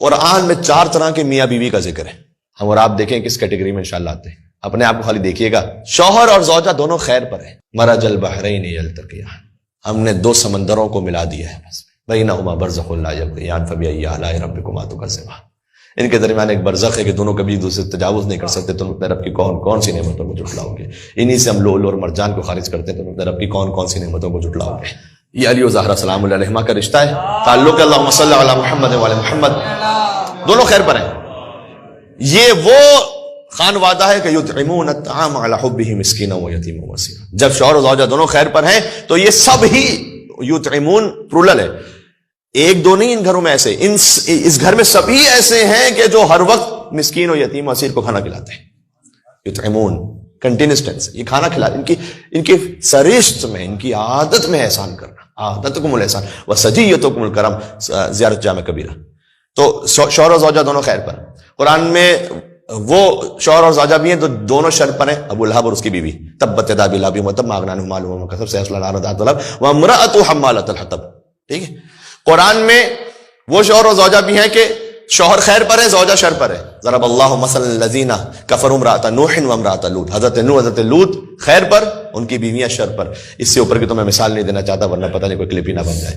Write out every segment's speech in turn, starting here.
قرآن میں 4 طرح کے میاں بیوی کا ذکر ہے. ہم اور آپ دیکھیں کس کیٹیگری میں انشاءاللہ آتے ہیں. اپنے آپ کو خالی دیکھیے گا. شوہر اور زوجہ دونوں خیر پر ہیں. مرج البحرین یلتقیان، ہم نے 2 سمندروں کو ملا دیا ہے، بس بینہما برزخ لا یبغیان فبأی آلاء ربکما تکذبان. ان کے درمیان ایک برزخ ہے کہ دونوں کبھی دوسرے سے تجاوز نہیں کر سکتے. تم اپنے رب کی کون سی نعمتوں کو جھٹلاؤ گے. انہی سے ہم لؤلؤ اور مرجان کو خارج کرتے ہیں. تم اپنے رب کی کون سی نعمتوں کو جھٹلاؤ گے. یہ علی و زہرا سلام اللہ علیہما کا رشتہ ہے، تعلق اللہم صلی علی محمد و علی محمد. دونوں خیر پر ہیں. یہ وہ خان وعدہ ہے کہ یطعمون الطعام علی حبہ مسکینا و یتیما و اسیرا. جب شوہر و زوجہ دونوں خیر پر ہیں تو یہ سب ہی یطعمون پرولل ہے، ایک دو نہیں. ان گھروں میں ایسے، اس گھر میں سبھی ایسے ہیں کہ جو ہر وقت مسکین و یتیم و اسیر کو کھانا کھلاتے ہیں. یطعمون کنٹینیوس ٹینس، یہ کھانا کھلاتے. ان کی سرشت میں، ان کی عادت میں احسان کرنا، عادتکم الاحسان وسجیتکم الکرم، زیارت جامع کبیرہ. تو شوہر و زوجہ دونوں خیر پر. قرآن میں وہ شوہر اور زوجہ بھی ہیں تو دونوں شر پر ہیں. ابو لہب اور اس کی بیوی، تبت یدا ابی لہب وتب ما اغنی عنہ مالہ وما کسب سیصلی نارا ذات لہب وامرأۃ حمالۃ الحطب. ٹھیک ہے. قرآن میں وہ شوہر اور زوجہ بھی ہیں کہ شوہر خیر پر ہے، زوجہ شر پر ہے. ضرب اللہ مثلا الذین کفروا امرأۃ نوح وامرأۃ لوط. حضرت نوح حضرت لوط خیر پر، ان کی بیویاں شر پر. اس سے اوپر کی تو میں مثال نہیں دینا چاہتا ورنہ پتہ نہیں کوئی کلپ ہی نہ بن جائے.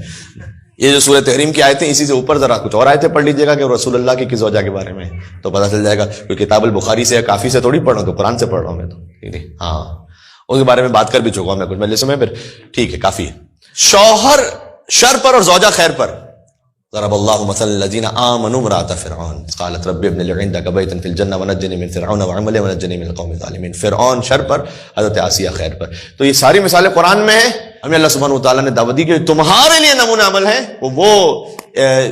یہ جو سورہ تحریم کی آیتیں، اسی سے اوپر ذرا کچھ اور آیتیں پڑھ لیجیے گا کہ رسول اللہ کی کس زوجہ کے بارے میں، تو پتہ چل جائے گا. کوئی کتاب البخاری سے یا کافی سے تھوڑی پڑھ رہا ہوں، تو قرآن سے پڑھ رہا ہوں میں تو. ہاں، اس کے بارے میں بات کر بھی چکا ہوں میں کچھ مجلسوں میں. پھر ٹھیک ہے، کافی ہے. شوہر شر پر اور زوجہ خیر پر. ضرب اللہ مثلا الذین آمنوا امرأۃ فرعون قالت رب ابن لی عندک بیتا فی الجنہ ونجنی من فرعون وعملہ ونجنی من القوم الظالمین. فرعون شر پر، حضرت آسیہ خیر پر. تو یہ ساری مثالیں قرآن میں ہیں. ہمیں اللہ سبحانہ وتعالیٰ نے دعوت دی کہ تمہارے لیے نمونہ عمل ہے وہ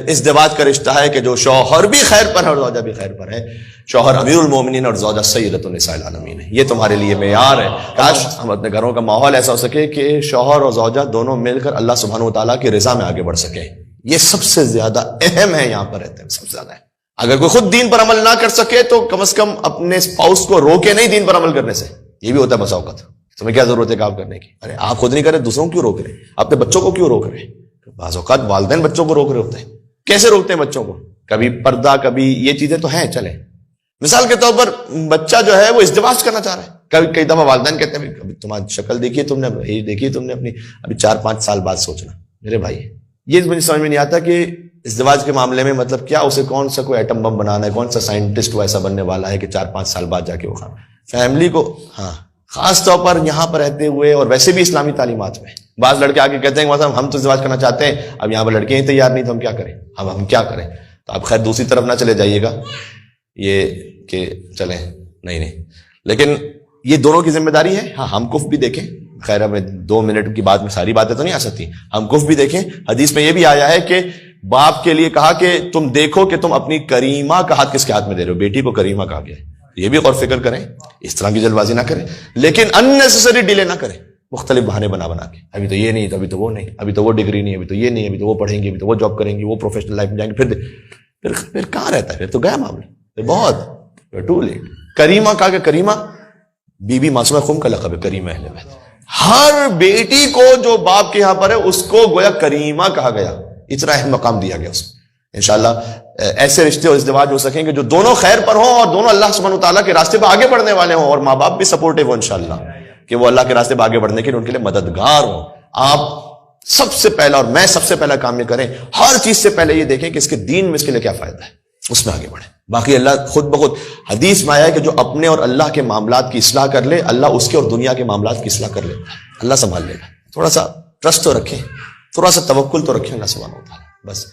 ازدواج کا رشتہ ہے کہ جو شوہر بھی خیر پر ہے اور زوجہ بھی خیر پر ہے. شوہر امیر المومنین اور زوجہ سیدۃ النساء العالمین ہے. یہ تمہارے لیے معیار ہے. کاش ہم اپنے گھروں کا ماحول ایسا ہو سکے کہ شوہر اور زوجہ دونوں مل کر اللہ سبحانہ وتعالیٰ کی رضا میں آگے بڑھ سکیں. یہ سب سے زیادہ اہم ہے. یہاں پر رہتے ہیں سب سے زیادہ ہے. اگر کوئی خود دین پر عمل نہ کر سکے تو کم از کم اپنے اسپاؤس کو روکے نہیں دین پر عمل کرنے سے. یہ بھی ہوتا ہے بسا اوقات. تمہیں کیا ضرورت ہے کام کرنے کی؟ ارے آپ خود نہیں کرے، دوسروں کو کیوں روک رہے؟ اپنے بچوں کو کیوں روک رہے؟ بعض اوقات والدین بچوں کو روک رہے ہوتے ہیں. کیسے روکتے ہیں بچوں کو؟ کبھی پردہ، کبھی یہ چیزیں تو ہیں. چلیں مثال کے طور پر بچہ جو ہے وہ ازدواج کرنا چاہ رہا ہے. کبھی کئی دفعہ والدین کہتے ہیں ابھی تمہاری شکل دیکھیے تم نے، یہ دیکھیے تم نے اپنی، ابھی 4-5 سال بعد سوچنا. میرے بھائی یہ مجھے سمجھ میں نہیں آتا کہ ازدواج کے معاملے میں مطلب کیا اسے کون سا کوئی ایٹم بم بنانا ہے، کون سا سائنٹسٹ وہ ایسا بننے والا ہے کہ 4-5 سال بعد جا کے وہ فیملی کو. ہاں، خاص طور پر یہاں پر رہتے ہوئے اور ویسے بھی اسلامی تعلیمات میں بعض لڑکے آگے کہتے ہیں کہ ہم تو ازدواج کرنا چاہتے ہیں، اب یہاں پر لڑکیاں ہی تیار نہیں تو ہم کیا کریں، ہم کیا کریں. تو آپ خیر دوسری طرف نہ چلے جائیے گا یہ کہ چلیں نہیں. لیکن یہ دونوں کی ذمہ داری ہے. ہاں، ہم کف بھی دیکھیں. خیر ہمیں 2 منٹ کی بات میں ساری باتیں تو نہیں آ سکتی. ہم کف بھی دیکھیں. حدیث میں یہ بھی آیا ہے کہ باپ کے لیے کہا کہ تم دیکھو کہ تم اپنی کریمہ کا ہاتھ کس کے ہاتھ میں دے رہے ہو. بیٹی کو کریمہ کہا گیا ہے. یہ بھی غور فکر کریں. اس طرح کی جلد بازی نہ کریں، لیکن اننیسیسری ڈیلے نہ کریں مختلف بہانے بنا کے. ابھی تو یہ نہیں، تو ابھی تو وہ نہیں، ابھی تو وہ ڈگری نہیں، ابھی تو یہ نہیں، ابھی تو وہ پڑھیں گے، ابھی تو وہ جاب کریں گے، وہ پروفیشنل لائف میں جائیں گے. پھر کہاں رہتا ہے؟ پھر تو گیا معاملہ. پھر بہت ٹو لیٹ. کریمہ کہا کہ کریمہ بی بی معصومہ خم کا لقب ہے. کریمہ اہل بیت. ہر بیٹی کو جو باپ کے یہاں پر ہے اس کو گویا کریمہ کہا گیا. اتنا اہم مقام دیا گیا اس کو. انشاءاللہ ایسے رشتے اور ازدواج ہو سکیں کہ جو دونوں خیر پر ہوں اور دونوں اللہ سبحانہ وتعالیٰ کے راستے پہ آگے بڑھنے والے ہوں، اور ماں باپ بھی سپورٹیو ہوں انشاءاللہ کہ وہ اللہ کے راستے پہ آگے بڑھنے کے لیے ان کے لیے مددگار ہوں. آپ سب سے پہلا اور میں سب سے پہلا کام یہ کریں، ہر چیز سے پہلے یہ دیکھیں کہ اس کے دین میں اس کے لیے کیا فائدہ ہے، اس میں آگے بڑھیں. باقی اللہ خود بخود. حدیث میں آیا ہے کہ جو اپنے اور اللہ کے معاملات کی اصلاح کر لے، اللہ اس کے اور دنیا کے معاملات کی اصلاح کر لے. اللہ سنبھال لے گا. تھوڑا سا ٹرسٹ تو رکھیں، تھوڑا سا توکل تو رکھیں اللہ سبحانہ وتعالیٰ. بس